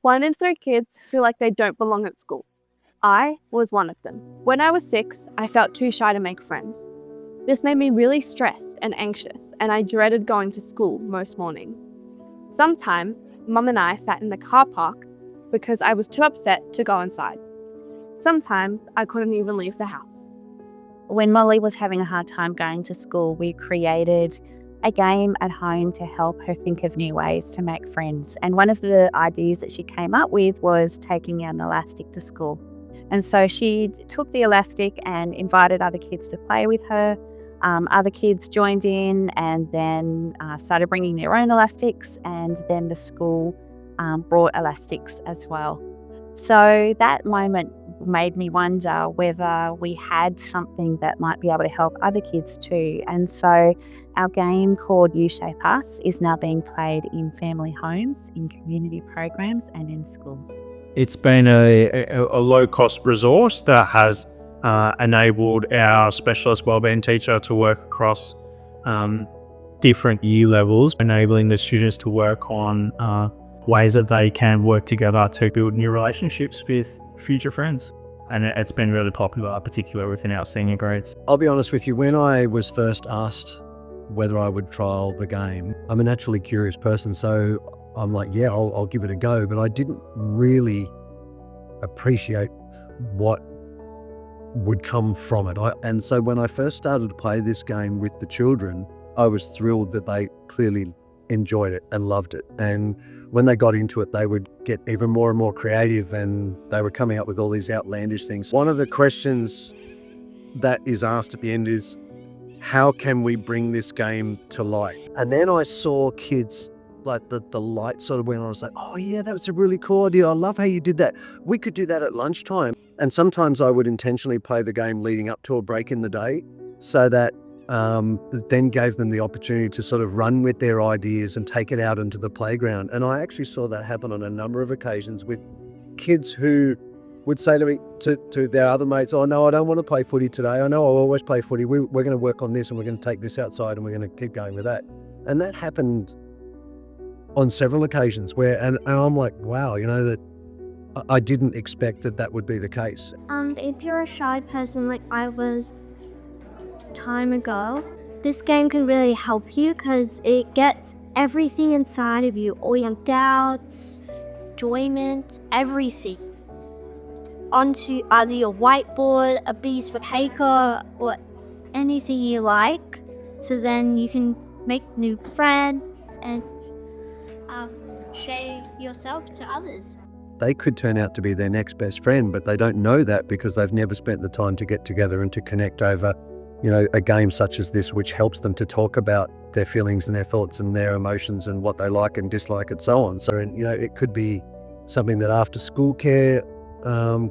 1 in 3 kids feel like they don't belong at school. I was one of them. When I was 6, I felt too shy to make friends. This made me really stressed and anxious, and I dreaded going to school most mornings. Sometimes, Mum and I sat in the car park because I was too upset to go inside. Sometimes, I couldn't even leave the house. When Molly was having a hard time going to school, we created a game at home to help her think of new ways to make friends. And one of the ideas that she came up with was taking an elastic to school. And so she took the elastic and invited other kids to play with her. Other kids joined in and then started bringing their own elastics, and then the school brought elastics as well. So that moment made me wonder whether we had something that might be able to help other kids too. And so our game called You Shape Us is now being played in family homes, in community programs and in schools. It's been a low-cost resource that has enabled our specialist wellbeing teacher to work across different year levels, enabling the students to work on ways that they can work together to build new relationships with future friends. And it's been really popular, particularly within our senior grades. I'll be honest with you, when I was first asked whether I would trial the game, I'm a naturally curious person, so I'm like, yeah, I'll give it a go. But I didn't really appreciate what would come from it. And so when I first started to play this game with the children, I was thrilled that they clearly enjoyed it and loved it. And when they got into it, they would get even more and more creative, and they were coming up with all these outlandish things. One of the questions that is asked at the end is, how can we bring this game to life? And then I saw kids, like the light sort of went on. I was like, oh yeah, that was a really cool idea. I love how you did that. We could do that at lunchtime. And sometimes I would intentionally play the game leading up to a break in the day, so that then gave them the opportunity to sort of run with their ideas and take it out into the playground. And I actually saw that happen on a number of occasions with kids who would say to me, to their other mates, oh no, I don't want to play footy today. I know I always play footy. We're going to work on this, and we're going to take this outside, and we're going to keep going with that. And that happened on several occasions where, and I'm like, wow, that I didn't expect that would be the case. If you're a shy person like I was time ago, this game can really help you because it gets everything inside of you, all your doubts, enjoyment, everything, onto either your whiteboard, a piece of paper, or anything you like. So then you can make new friends and share yourself to others. They could turn out to be their next best friend, but they don't know that because they've never spent the time to get together and to connect over a game such as this, which helps them to talk about their feelings and their thoughts and their emotions and what they like and dislike and so on. So, it could be something that after school care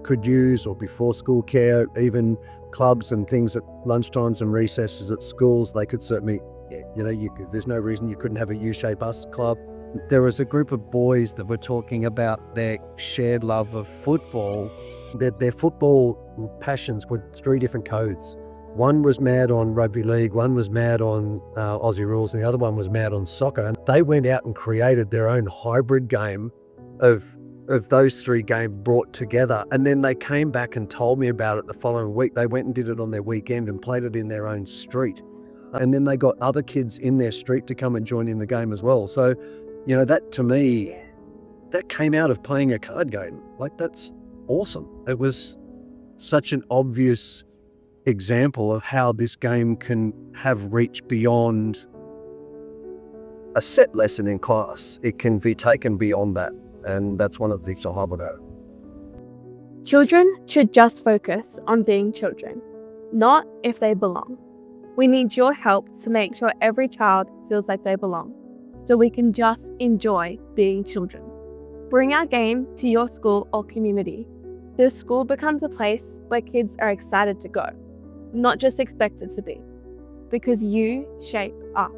could use, or before school care, even clubs and things at lunchtimes and recesses at schools. They could certainly, there's no reason you couldn't have a You Shape Us club. There was a group of boys that were talking about their shared love of football. Their football passions were 3 different codes. One was mad on rugby league, one was mad on Aussie rules, and the other one was mad on soccer. And they went out and created their own hybrid game of those 3 games brought together. And then they came back and told me about it the following week. They went and did it on their weekend and played it in their own street. And then they got other kids in their street to come and join in the game as well. So, that to me, that came out of playing a card game. Like, that's awesome. It was such an obvious example of how this game can have reach beyond a set lesson in class. It can be taken beyond that. And that's one of the things I love about it. Children should just focus on being children, not if they belong. We need your help to make sure every child feels like they belong, so we can just enjoy being children. Bring our game to your school or community. The school becomes a place where kids are excited to go, not just expected to be, because you shape us.